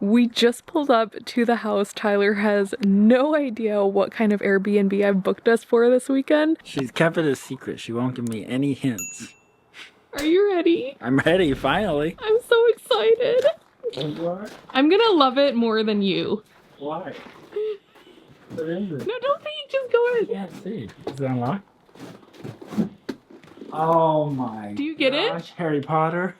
We just pulled up to the house. Tyler has no idea what kind of Airbnb I've booked us for this weekend. She's kept it a secret. She won't give me any hints. Are you ready? I'm ready, finally. I'm so excited. You are? I'm gonna love it more than you. Why? What is it? No, don't think, just go I in. can't see. Is it unlocked? Oh my Do you get gosh, Harry Potter.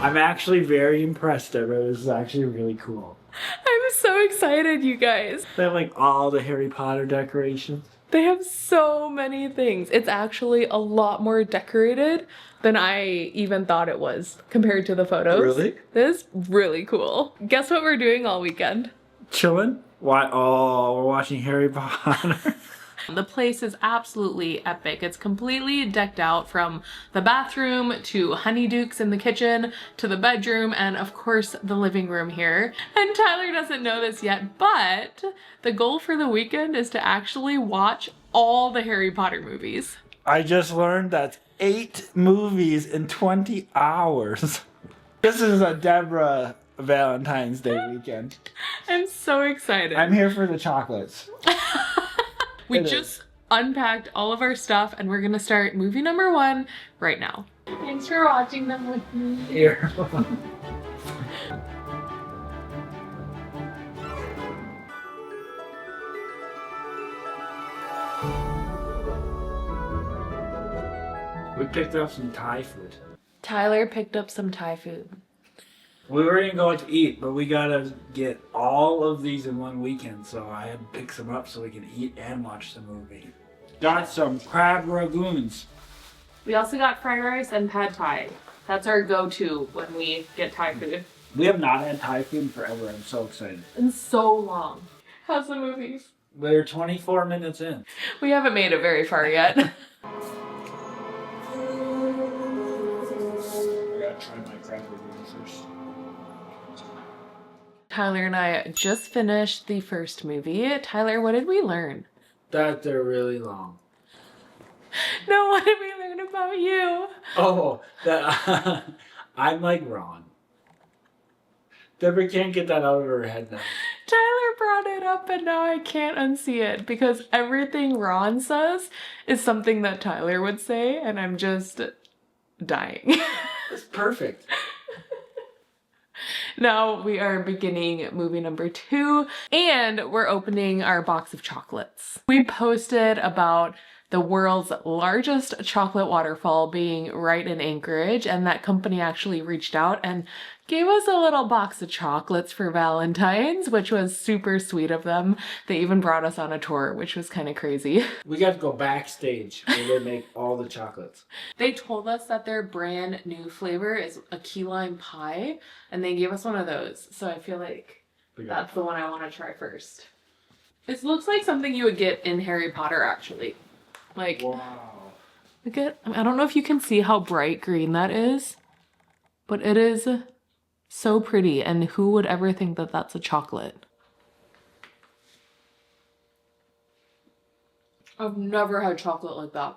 I'm actually very impressed, everyone. This is actually really cool. I'm so excited, you guys. They have like all the Harry Potter decorations. They have so many things. It's actually a lot more decorated than I even thought it was compared to the photos. Really? This is really cool. Guess what we're doing all weekend? Chilling? Why? Oh, we're watching Harry Potter. The place is absolutely epic. It's completely decked out from the bathroom to honeydukes in the kitchen to the bedroom and of course the living room here. And Tyler doesn't know this yet, but the goal for the weekend is to actually watch all the Harry Potter movies. I just learned that's 8 movies in 20 hours. This is a Deborah Valentine's Day weekend. I'm so excited. I'm here for the chocolates. We just unpacked all of our stuff and we're gonna start movie number 1 right now. Thanks for watching them with me. Here. We picked up some Thai food. Tyler picked up some Thai food. We were gonna go out to eat, but we gotta get all of these in one weekend, so I had to pick some up so we can eat and watch the movie. Got some crab ragoons. We also got fried rice and pad thai. That's our go-to when we get Thai food. We have not had Thai food in forever. I'm so excited. In so long. How's the movies? We're 24 minutes in. We haven't made it very far yet. I gotta try my crab ragoon first. Tyler and I just finished the first movie. Tyler, what did we learn? That they're really long. No, what did we learn about you? Oh, that I'm like Ron. Deborah can't get that out of her head now. Tyler brought it up and now I can't unsee it because everything Ron says is something that Tyler would say and I'm just dying. It's perfect. Now we are beginning movie number 2 and we're opening our box of chocolates. We posted about the world's largest chocolate waterfall being right in Anchorage, and that company actually reached out and gave us a little box of chocolates for Valentine's, which was super sweet of them. They even brought us on a tour, which was kind of crazy. We got to go backstage where they make all the chocolates. They told us that their brand new flavor is a key lime pie, and they gave us one of those. So I feel like that's the one I want to try first. It looks like something you would get in Harry Potter, actually. Like, wow. Look at, I don't know if you can see how bright green that is, but it is so pretty. And who would ever think that that's a chocolate? I've never had chocolate like that.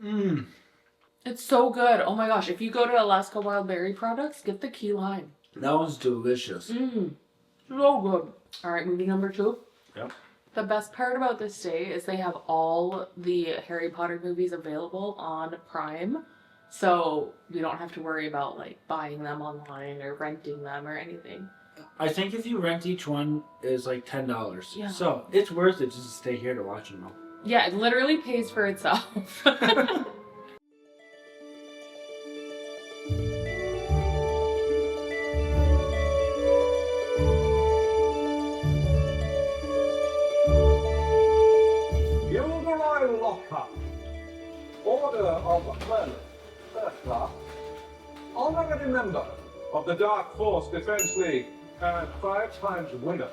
Mmm. It's so good. Oh my gosh. If you go to Alaska Wild Berry Products, get the key lime. That one's delicious. Mmm. So good. All right, movie number 2. Yep. The best part about this day is they have all the Harry Potter movies available on Prime. So we don't have to worry about like buying them online or renting them or anything. I think if you rent each one, it's like $10. Yeah. So it's worth it just to stay here to watch them all. Yeah, it literally pays for itself. Lockup. Order of Merlin, first class. Honorary member of the Dark Force Defense League and 5 times winner.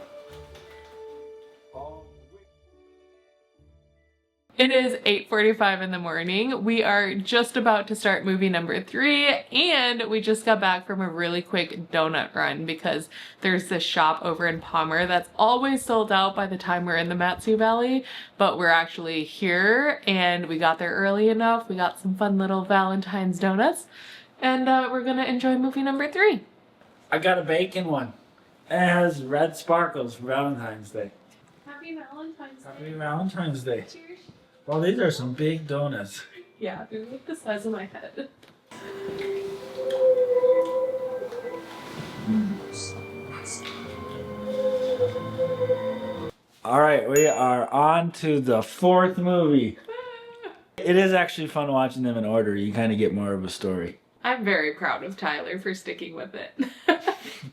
It is 8:45 in the morning. We are just about to start movie number 3, and we just got back from a really quick donut run because there's this shop over in Palmer that's always sold out by the time we're in the Matsu Valley, but we're actually here and we got there early enough. We got some fun little Valentine's donuts, and we're gonna enjoy movie number 3. I got a bacon one. It has red sparkles for Valentine's Day. Happy Valentine's Day. Happy Valentine's Day. Cheers. Well, these are some big donuts. Yeah, they're like the size of my head. All right, we are on to the 4th movie. It is actually fun watching them in order. You kind of get more of a story. I'm very proud of Tyler for sticking with it.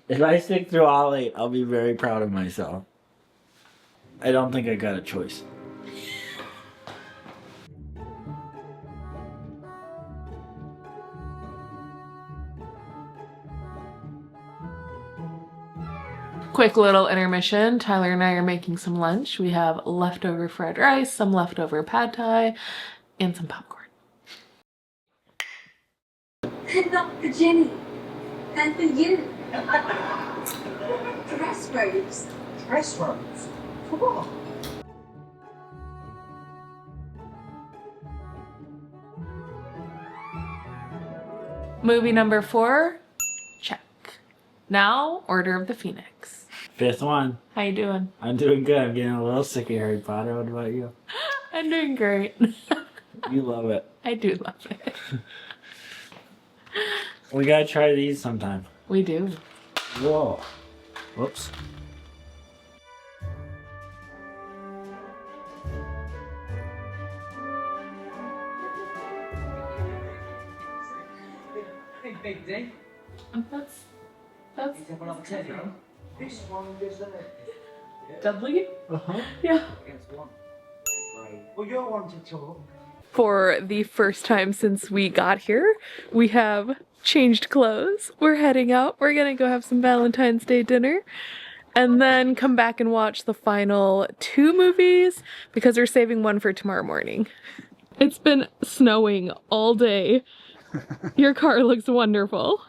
If I stick through all 8, I'll be very proud of myself. I don't think I got a choice. Quick little intermission. Tyler and I are making some lunch. We have leftover fried rice, some leftover pad thai, and some popcorn. Not for Jenny. And for you. Dress robes. Dress robes? For what? Movie number 4, check. Now, Order of the Phoenix. 5th one. How you doing? I'm doing good. I'm getting a little sick of Harry Potter. What about you? I'm doing great. You love it. I do love it. We gotta try these sometime. We do. Whoa. Whoops. Hey, Big D. That's Let's have another teddy. This one, isn't it? Dudley? Uh-huh. Yeah. Against one. Right. Well, you're one to talk. For the first time since we got here, we have changed clothes. We're heading out. We're gonna go have some Valentine's Day dinner and then come back and watch the final 2 movies because we're saving one for tomorrow morning. It's been snowing all day. Your car looks wonderful.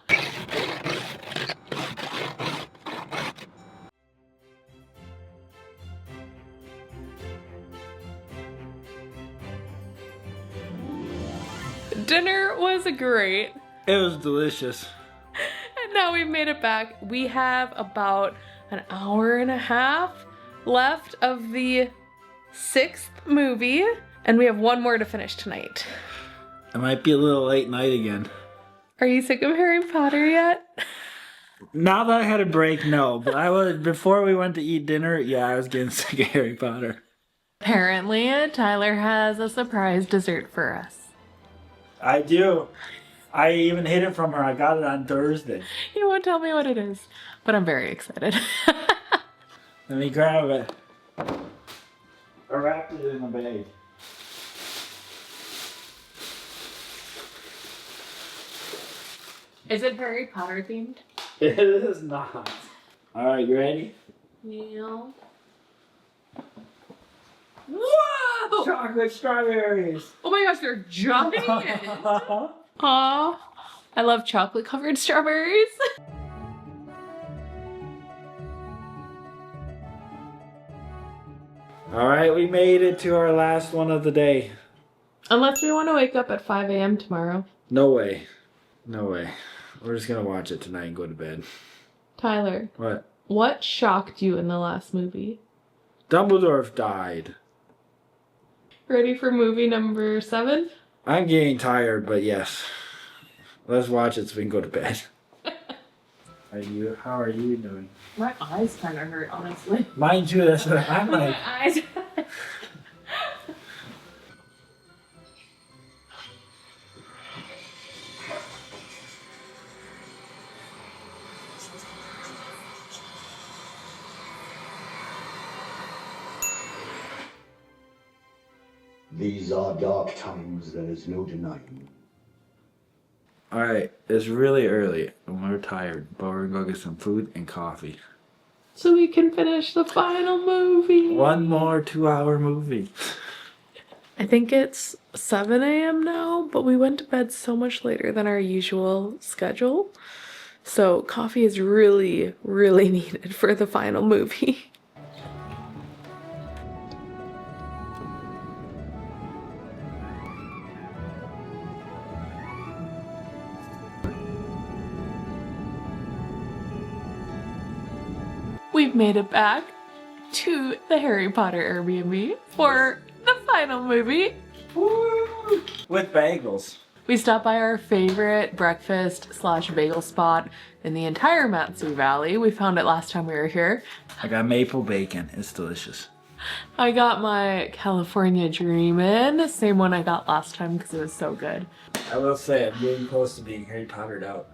Dinner was great. It was delicious. And now we've made it back. We have about an hour and a half left of the 6th movie, and we have one more to finish tonight. It might be a little late night again. Are you sick of Harry Potter yet? Now that I had a break, no. But I was before we went to eat dinner. Yeah, I was getting sick of Harry Potter. Apparently, Tyler has a surprise dessert for us. I do. I even hid it from her. I got it on Thursday. You won't tell me what it is, but I'm very excited. Let me grab it. I wrapped it in a bag. Is it Harry Potter themed? It is not. Alright, you ready? Yeah. Whoa! Chocolate strawberries. Oh my gosh, they're jumping in. Aw, I love chocolate covered strawberries. Alright, we made it to our last one of the day. Unless we want to wake up at 5 a.m. tomorrow. No way. No way. We're just gonna watch it tonight and go to bed. Tyler, what shocked you in the last movie? Dumbledore died. Ready for movie number 7? I'm getting tired, but yes. Let's watch it so we can go to bed. How are you doing? My eyes kind of hurt, honestly. Mine too, that's what I'm like. My eyes. These are dark times, there is no denying. Alright, it's really early and we're tired, but we're gonna go get some food and coffee. So we can finish the final movie. One more 2-hour movie. I think it's 7 a.m. now, but we went to bed so much later than our usual schedule. So coffee is really, really needed for the final movie. We've made it back to the Harry Potter Airbnb for the final movie. Woo! With bagels. We stopped by our favorite breakfast / bagel spot in the entire Matsu Valley. We found it last time we were here. I got maple bacon. It's delicious. I got my California Dreamin', same one I got last time because it was so good. I will say I'm getting close to being Harry Pottered out.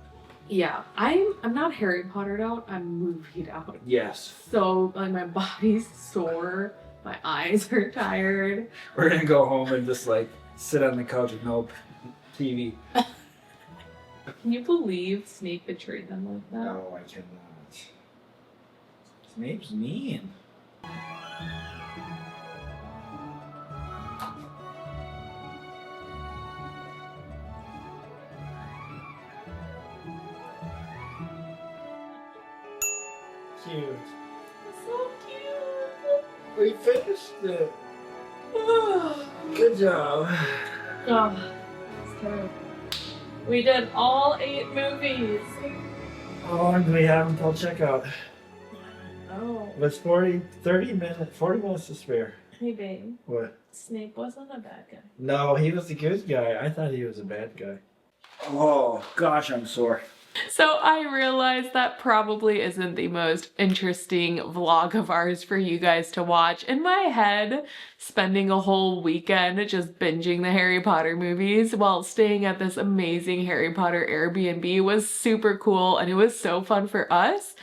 Yeah, I'm not Harry Pottered out, I'm movied out. Yes. So, like, my body's sore, my eyes are tired. We're gonna go home and just like sit on the couch with no TV. Can you believe Snape betrayed them like that? No, I cannot. Snape's mean. Cute. So cute. We finished it. Good job. Oh, it's terrible. We did all 8 movies. How long do we have until checkout? Oh, It's 40 minutes to spare. hey babe, What? Snape wasn't a bad guy. No, he was a good guy. I thought he was a bad guy. Oh, gosh, I'm sore. So I realized that probably isn't the most interesting vlog of ours for you guys to watch. In my head, spending a whole weekend just binging the Harry Potter movies while staying at this amazing Harry Potter Airbnb was super cool and it was so fun for us,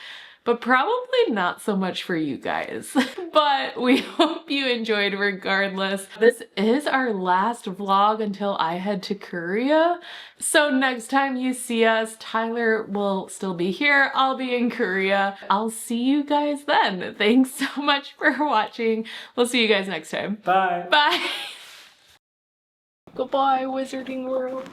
but probably not so much for you guys. But we hope you enjoyed regardless. This is our last vlog until I head to Korea. So next time you see us, Tyler will still be here. I'll be in Korea. I'll see you guys then. Thanks so much for watching. We'll see you guys next time. Bye. Bye. Goodbye, Wizarding World.